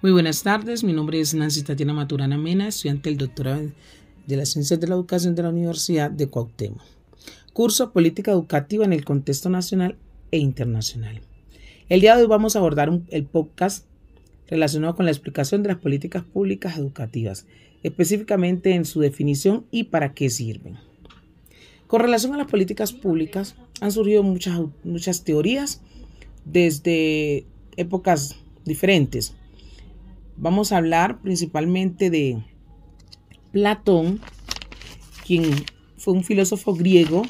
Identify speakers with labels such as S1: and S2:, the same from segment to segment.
S1: Muy buenas tardes, mi nombre es Nancy Tatiana Maturana Mena, estudiante del doctorado de las Ciencias de la Educación de la Universidad de Cuauhtémoc. Curso Política Educativa en el Contexto Nacional e Internacional. El día de hoy vamos a abordar el podcast relacionado con la explicación de las políticas públicas educativas, específicamente en su definición y para qué sirven. Con relación a las políticas públicas, han surgido muchas teorías desde épocas diferentes. Vamos a hablar principalmente de Platón, quien fue un filósofo griego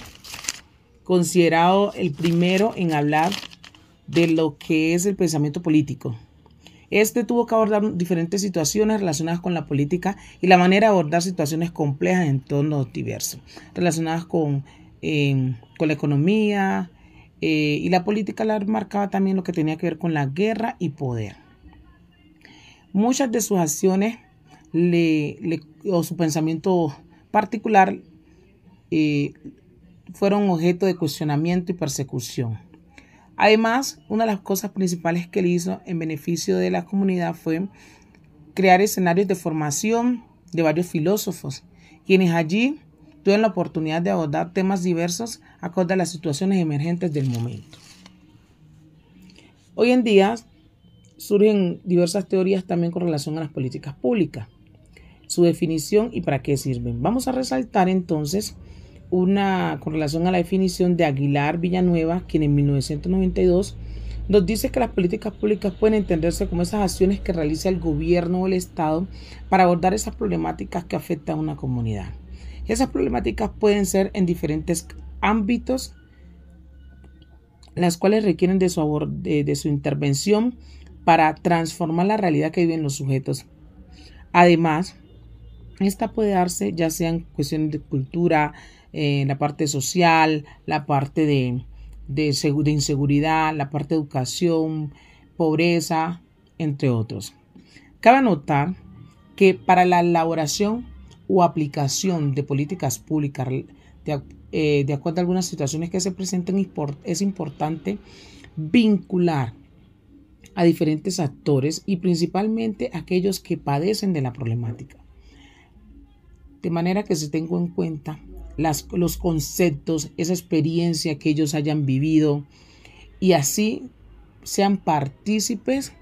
S1: considerado el primero en hablar de lo que es el pensamiento político. Este tuvo que abordar diferentes situaciones relacionadas con la política y la manera de abordar situaciones complejas en entornos diversos, relacionadas con la economía y la política. La marcaba también lo que tenía que ver con la guerra y poder. Muchas de sus acciones o su pensamiento particular fueron objeto de cuestionamiento y persecución. Además, una de las cosas principales que él hizo en beneficio de la comunidad fue crear escenarios de formación de varios filósofos, quienes allí tuvieron la oportunidad de abordar temas diversos acorde a las situaciones emergentes del momento. Hoy en día surgen diversas teorías también con relación a las políticas públicas, su definición y para qué sirven. Vamos a resaltar entonces una con relación a la definición de Aguilar Villanueva, quien en 1992 nos dice que las políticas públicas pueden entenderse como esas acciones que realiza el gobierno o el Estado para abordar esas problemáticas que afectan a una comunidad. Esas problemáticas pueden ser en diferentes ámbitos, las cuales requieren de su intervención para transformar la realidad que viven los sujetos. Además, esta puede darse ya sea en cuestiones de cultura, la parte social, la parte de inseguridad, la parte de educación, pobreza, entre otros. Cabe notar que para la elaboración o aplicación de políticas públicas de acuerdo a algunas situaciones que se presenten, es importante vincular a diferentes actores y principalmente aquellos que padecen de la problemática, de manera que se tenga en cuenta los conceptos, esa experiencia que ellos hayan vivido y así sean partícipes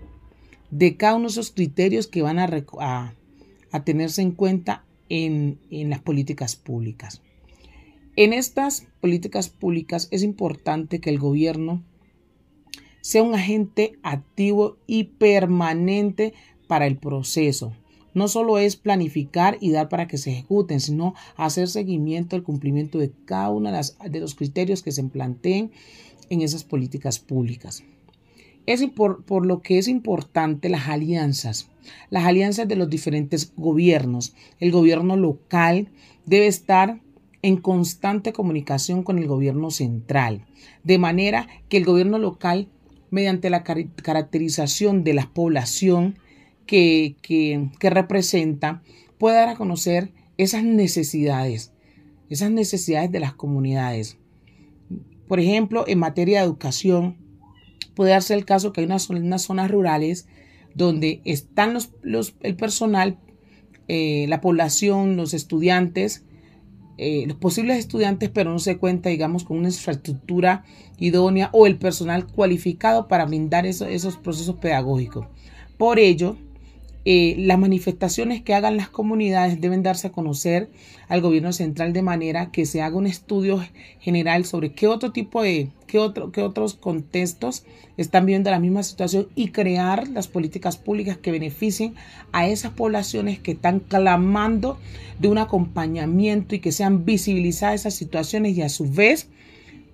S1: de cada uno de esos criterios que van a tenerse en cuenta en las políticas públicas. En estas políticas públicas es importante que el gobierno sea un agente activo y permanente para el proceso. No solo es planificar y dar para que se ejecuten, sino hacer seguimiento al cumplimiento de cada uno de los criterios que se planteen en esas políticas públicas. Por lo que es importante las alianzas de los diferentes gobiernos. El gobierno local debe estar en constante comunicación con el gobierno central, de manera que el gobierno local, mediante la caracterización de la población que representa, pueda dar a conocer esas necesidades de las comunidades. Por ejemplo, en materia de educación, puede darse el caso que hay unas zonas rurales donde están el personal, la población, los estudiantes, los posibles estudiantes, pero no se cuenta, digamos, con una infraestructura idónea o el personal cualificado para brindar esos procesos pedagógicos. Por ello, las manifestaciones que hagan las comunidades deben darse a conocer al gobierno central de manera que se haga un estudio general sobre qué otros contextos están viviendo la misma situación y crear las políticas públicas que beneficien a esas poblaciones que están clamando de un acompañamiento y que sean visibilizadas esas situaciones y a su vez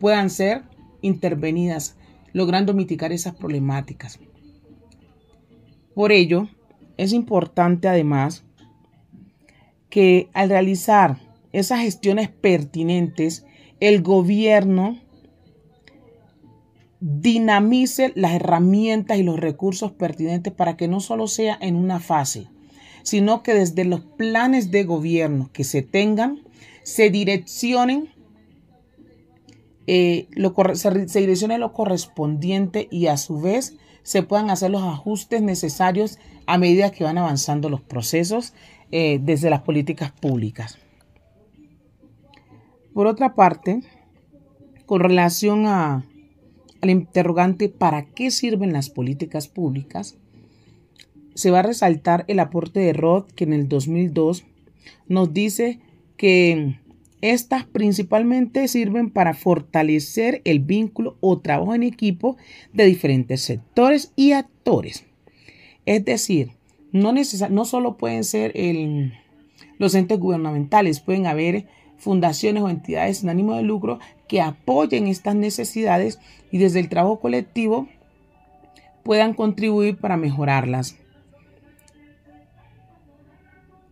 S1: puedan ser intervenidas, logrando mitigar esas problemáticas. Por ello, es importante además que al realizar esas gestiones pertinentes, el gobierno dinamice las herramientas y los recursos pertinentes para que no solo sea en una fase, sino que desde los planes de gobierno que se tengan, se direccione lo correspondiente y a su vez se puedan hacer los ajustes necesarios a medida que van avanzando los procesos desde las políticas públicas. Por otra parte, con relación al interrogante ¿para qué sirven las políticas públicas?, se va a resaltar el aporte de Roth, que en el 2002 nos dice que estas principalmente sirven para fortalecer el vínculo o trabajo en equipo de diferentes sectores y actores. Es decir, no solo pueden ser los entes gubernamentales, pueden haber fundaciones o entidades sin ánimo de lucro que apoyen estas necesidades y desde el trabajo colectivo puedan contribuir para mejorarlas.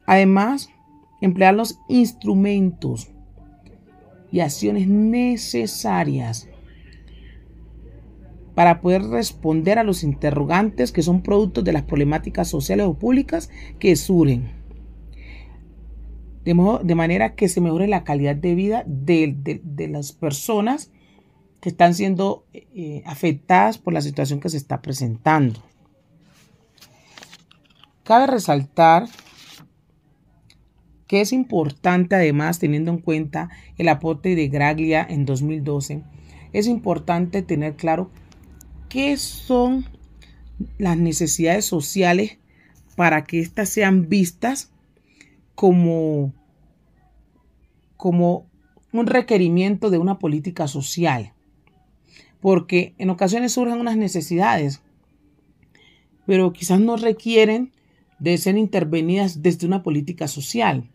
S1: Además, emplear los instrumentos y acciones necesarias para poder responder a los interrogantes que son productos de las problemáticas sociales o públicas que surgen, de manera que se mejore la calidad de vida de las personas que están siendo afectadas por la situación que se está presentando. Cabe resaltar que es importante, además, teniendo en cuenta el aporte de Graglia en 2012, es importante tener claro qué son las necesidades sociales para que éstas sean vistas como un requerimiento de una política social. Porque en ocasiones surgen unas necesidades, pero quizás no requieren de ser intervenidas desde una política social.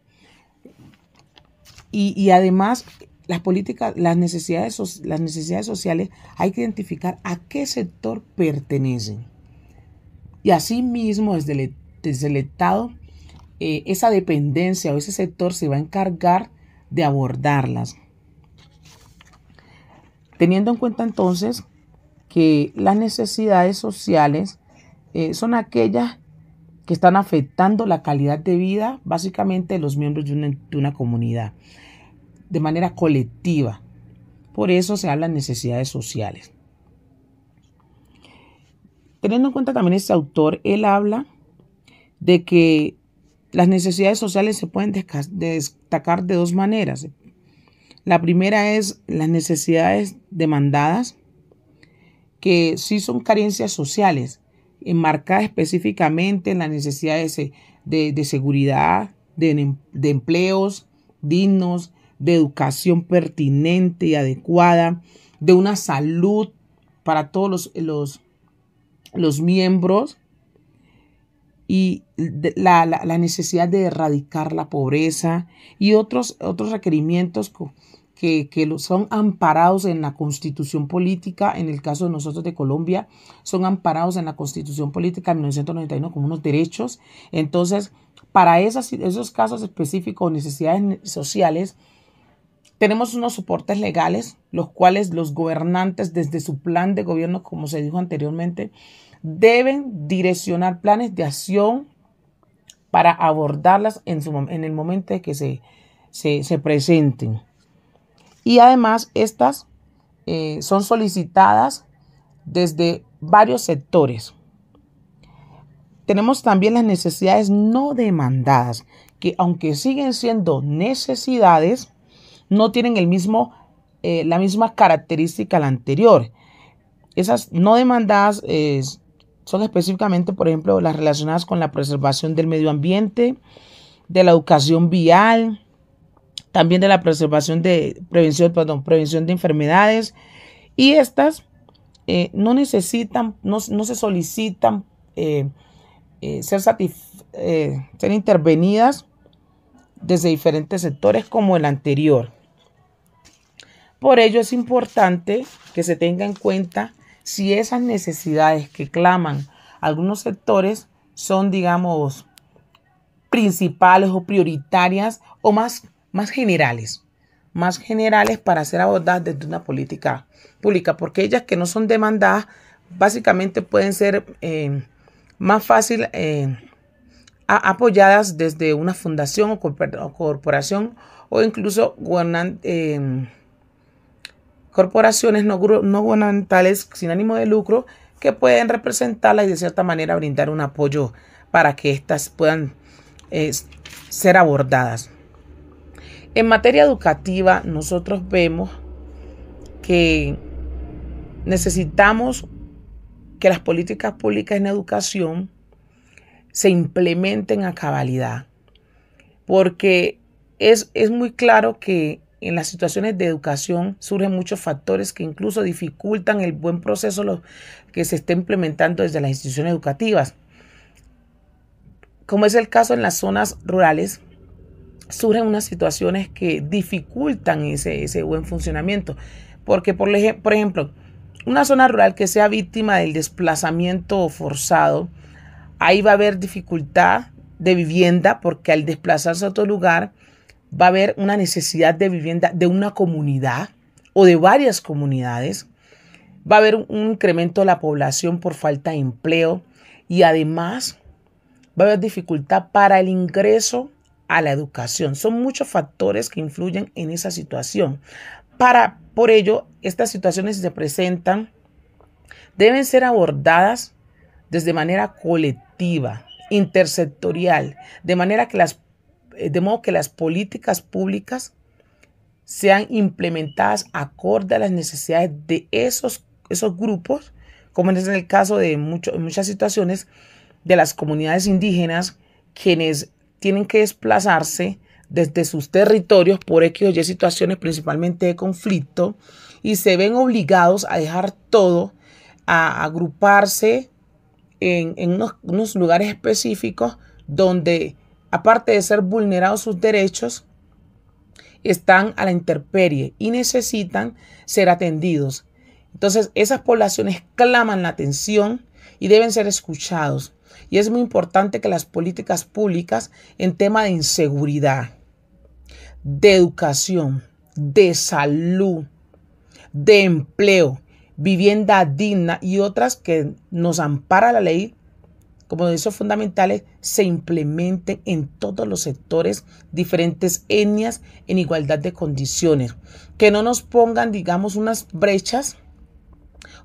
S1: Y además, las necesidades sociales hay que identificar a qué sector pertenecen. Y asimismo, desde el Estado, esa dependencia o ese sector se va a encargar de abordarlas. Teniendo en cuenta entonces que las necesidades sociales son aquellas que están afectando la calidad de vida básicamente de los miembros de una comunidad de manera colectiva. Por eso se habla de necesidades sociales. Teniendo en cuenta también este autor, él habla de que las necesidades sociales se pueden destacar de dos maneras. La primera es las necesidades demandadas, que sí son carencias sociales, enmarcadas específicamente en las necesidades de seguridad, de empleos dignos, de educación pertinente y adecuada, de una salud para todos los miembros y la necesidad de erradicar la pobreza y otros requerimientos que son amparados en la Constitución Política. En el caso de nosotros de Colombia, son amparados en la Constitución Política de 1991 como unos derechos. Entonces, para esos casos específicos o necesidades sociales, tenemos unos soportes legales, los cuales los gobernantes desde su plan de gobierno, como se dijo anteriormente, deben direccionar planes de acción para abordarlas en el momento de que se presenten. Y además estas son solicitadas desde varios sectores. Tenemos también las necesidades no demandadas, que aunque siguen siendo necesidades, no tienen la misma característica a la anterior. Esas no demandadas son específicamente, por ejemplo, las relacionadas con la preservación del medio ambiente, de la educación vial, también de la prevención de enfermedades. Y estas no se solicitan ser intervenidas desde diferentes sectores como el anterior. Por ello es importante que se tenga en cuenta si esas necesidades que claman algunos sectores son, digamos, principales o prioritarias o más generales para ser abordadas desde una política pública, porque ellas que no son demandadas básicamente pueden ser más fácil apoyadas desde una fundación o corporación o incluso corporaciones no gubernamentales sin ánimo de lucro que pueden representarla y de cierta manera brindar un apoyo para que éstas puedan ser abordadas. En materia educativa, nosotros vemos que necesitamos que las políticas públicas en educación se implementen a cabalidad, porque es muy claro que en las situaciones de educación surgen muchos factores que incluso dificultan el buen proceso que se está implementando desde las instituciones educativas. Como es el caso en las zonas rurales, surgen unas situaciones que dificultan ese buen funcionamiento. Porque, por ejemplo, una zona rural que sea víctima del desplazamiento forzado, ahí va a haber dificultad de vivienda, porque al desplazarse a otro lugar va a haber una necesidad de vivienda de una comunidad o de varias comunidades. Va a haber un incremento de la población por falta de empleo y además va a haber dificultad para el ingreso a la educación. Son muchos factores que influyen en esa situación. Por ello, estas situaciones, si se presentan, deben ser abordadas desde manera colectiva, intersectorial, de modo que las políticas públicas sean implementadas acorde a las necesidades de esos grupos, como es el caso de en muchas situaciones de las comunidades indígenas, quienes tienen que desplazarse desde sus territorios por X o Y situaciones, principalmente de conflicto, y se ven obligados a dejar todo, a agruparse en unos lugares específicos donde, aparte de ser vulnerados sus derechos, están a la intemperie y necesitan ser atendidos. Entonces, esas poblaciones claman la atención y deben ser escuchados. Y es muy importante que las políticas públicas en tema de inseguridad, de educación, de salud, de empleo, vivienda digna y otras que nos ampara la ley como derechos fundamentales, se implementen en todos los sectores, diferentes etnias, en igualdad de condiciones. Que no nos pongan, digamos, unas brechas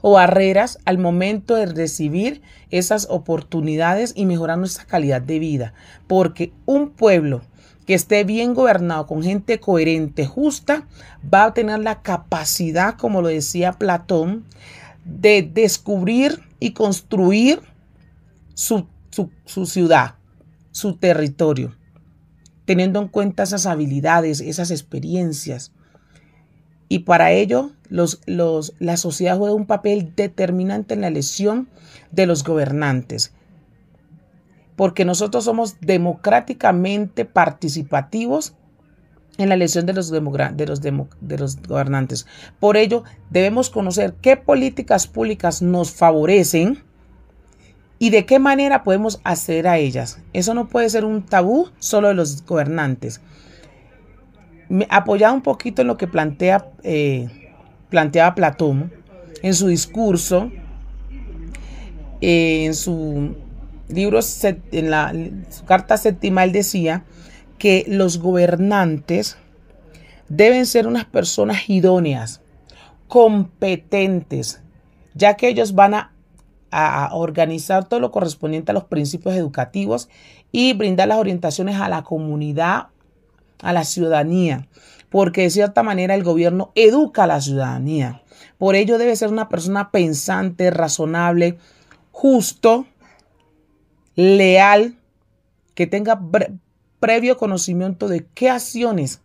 S1: o barreras al momento de recibir esas oportunidades y mejorar nuestra calidad de vida. Porque un pueblo que esté bien gobernado, con gente coherente, justa, va a tener la capacidad, como lo decía Platón, de descubrir y construir su ciudad, su territorio, teniendo en cuenta esas habilidades, esas experiencias. Y para ello, la sociedad juega un papel determinante en la elección de los gobernantes, porque nosotros somos democráticamente participativos en la elección de los gobernantes. Por ello, debemos conocer qué políticas públicas nos favorecen y de qué manera podemos acceder a ellas. Eso no puede ser un tabú solo de los gobernantes. Apoyado un poquito en lo que planteaba Platón en su discurso, en su libro, en su carta séptima, él decía que los gobernantes deben ser unas personas idóneas, competentes, ya que ellos van a organizar todo lo correspondiente a los principios educativos y brindar las orientaciones a la comunidad, a la ciudadanía, porque de cierta manera el gobierno educa a la ciudadanía. Por ello debe ser una persona pensante, razonable, justo, leal, que tenga previo conocimiento de qué acciones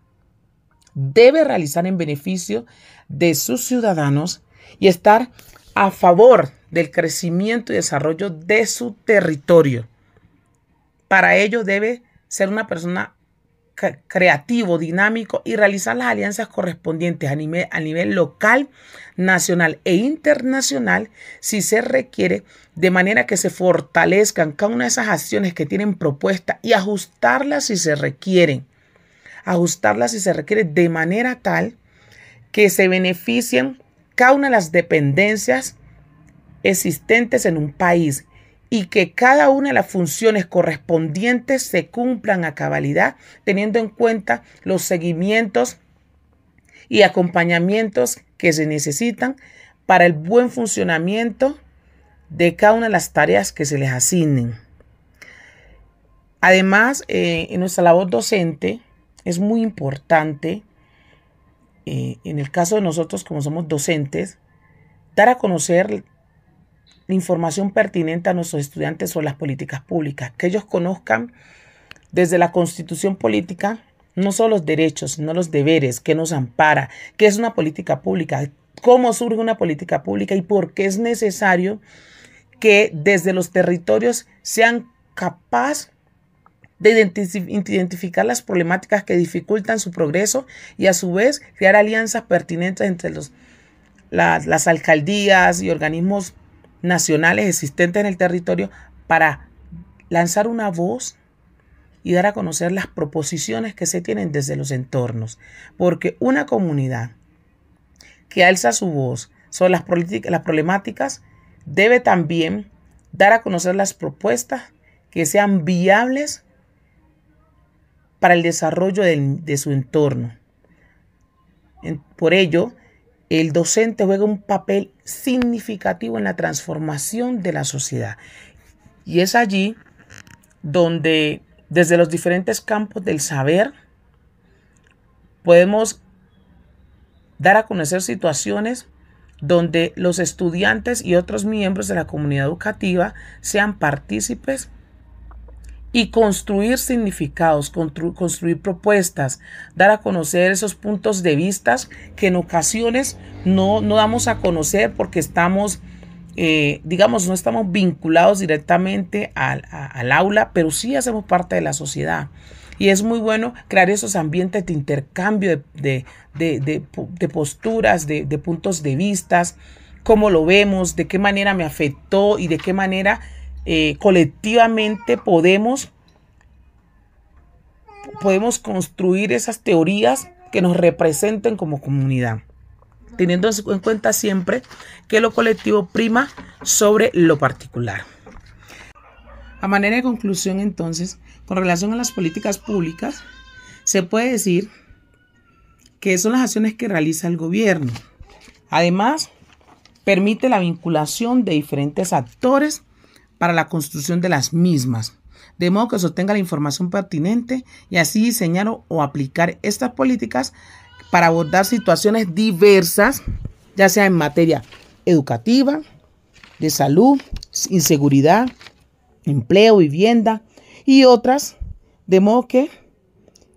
S1: debe realizar en beneficio de sus ciudadanos y estar a favor del crecimiento y desarrollo de su territorio. Para ello debe ser una persona creativo, dinámico y realizar las alianzas correspondientes a nivel local, nacional e internacional si se requiere, de manera que se fortalezcan cada una de esas acciones que tienen propuesta y ajustarlas si se requieren. Ajustarlas si se requiere de manera tal que se beneficien cada una de las dependencias existentes en un país y que cada una de las funciones correspondientes se cumplan a cabalidad, teniendo en cuenta los seguimientos y acompañamientos que se necesitan para el buen funcionamiento de cada una de las tareas que se les asignen. Además, en nuestra labor docente es muy importante, en el caso de nosotros como somos docentes, dar a conocer la información pertinente a nuestros estudiantes sobre las políticas públicas, que ellos conozcan desde la Constitución política no solo los derechos, sino los deberes, que nos ampara, qué es una política pública, cómo surge una política pública y por qué es necesario que desde los territorios sean capaces de identificar las problemáticas que dificultan su progreso y a su vez crear alianzas pertinentes entre las alcaldías y organismos nacionales existentes en el territorio para lanzar una voz y dar a conocer las proposiciones que se tienen desde los entornos. Porque una comunidad que alza su voz sobre las problemáticas debe también dar a conocer las propuestas que sean viables para el desarrollo de su entorno. Por ello, el docente juega un papel significativo en la transformación de la sociedad. Y es allí donde, desde los diferentes campos del saber, podemos dar a conocer situaciones donde los estudiantes y otros miembros de la comunidad educativa sean partícipes y construir significados, construir propuestas, dar a conocer esos puntos de vista que en ocasiones no damos a conocer porque estamos, no estamos vinculados directamente al aula, pero sí hacemos parte de la sociedad. Y es muy bueno crear esos ambientes de intercambio de posturas, de puntos de vista, cómo lo vemos, de qué manera me afectó y de qué manera colectivamente podemos construir esas teorías que nos representen como comunidad, teniendo en cuenta siempre que lo colectivo prima sobre lo particular. A manera de conclusión, entonces, con relación a las políticas públicas, se puede decir que son las acciones que realiza el gobierno. Además, permite la vinculación de diferentes actores para la construcción de las mismas, de modo que se obtenga la información pertinente y así diseñar o aplicar estas políticas para abordar situaciones diversas, ya sea en materia educativa, de salud, inseguridad, empleo, vivienda y otras, de modo que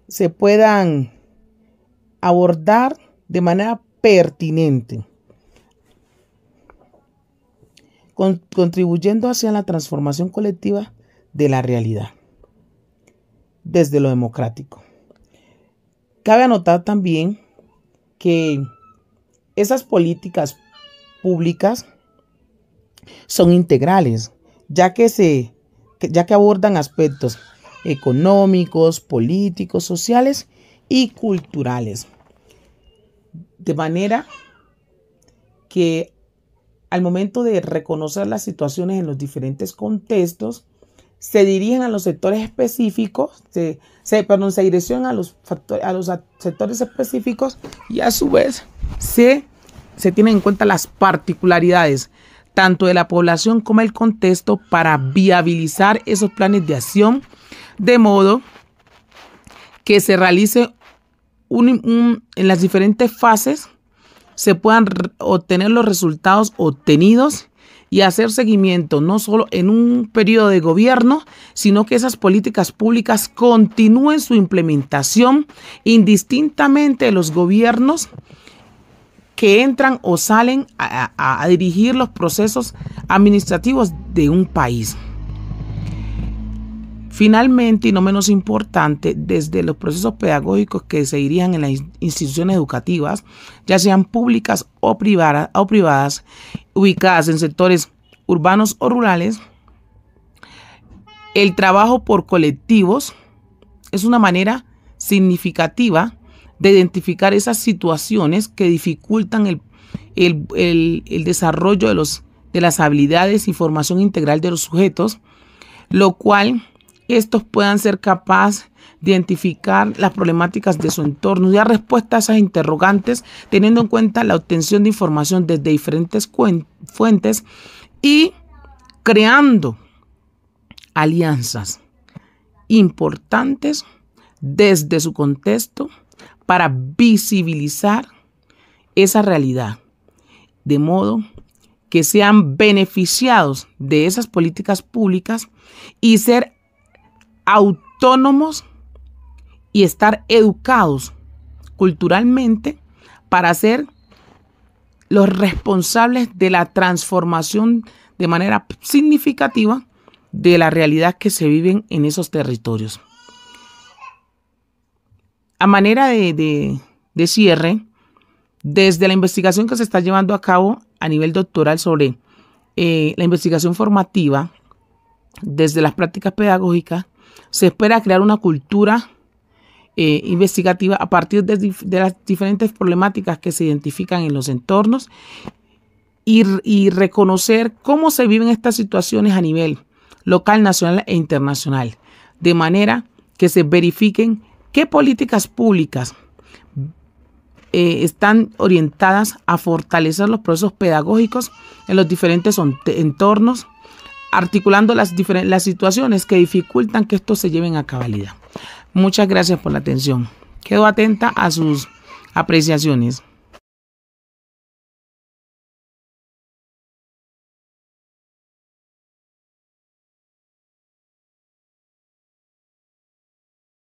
S1: se puedan abordar de manera pertinente, contribuyendo hacia la transformación colectiva de la realidad desde lo democrático. Cabe anotar también que esas políticas públicas son integrales, ya que abordan aspectos económicos, políticos, sociales y culturales, de manera que al momento de reconocer las situaciones en los diferentes contextos, se dirigen a los sectores específicos, se direccionan a los sectores específicos y a su vez se tienen en cuenta las particularidades tanto de la población como el contexto para viabilizar esos planes de acción, de modo que se realice en las diferentes fases se puedan obtener los resultados obtenidos y hacer seguimiento no solo en un periodo de gobierno, sino que esas políticas públicas continúen su implementación indistintamente de los gobiernos que entran o salen a dirigir los procesos administrativos de un país. Finalmente, y no menos importante, desde los procesos pedagógicos que se dirijan en las instituciones educativas, ya sean públicas o privadas, ubicadas en sectores urbanos o rurales, el trabajo por colectivos es una manera significativa de identificar esas situaciones que dificultan el desarrollo de las habilidades y formación integral de los sujetos, lo cual estos puedan ser capaces de identificar las problemáticas de su entorno y dar respuesta a esas interrogantes, teniendo en cuenta la obtención de información desde diferentes fuentes y creando alianzas importantes desde su contexto para visibilizar esa realidad, de modo que sean beneficiados de esas políticas públicas y ser autónomos y estar educados culturalmente para ser los responsables de la transformación de manera significativa de la realidad que se viven en esos territorios. A manera de cierre, desde la investigación que se está llevando a cabo a nivel doctoral sobre la investigación formativa, desde las prácticas pedagógicas, se espera crear una cultura investigativa a partir de las diferentes problemáticas que se identifican en los entornos y reconocer cómo se viven estas situaciones a nivel local, nacional e internacional, de manera que se verifiquen qué políticas públicas están orientadas a fortalecer los procesos pedagógicos en los diferentes entornos, articulando las situaciones que dificultan que estos se lleven a cabalidad. Muchas gracias por la atención. Quedo atenta a sus apreciaciones.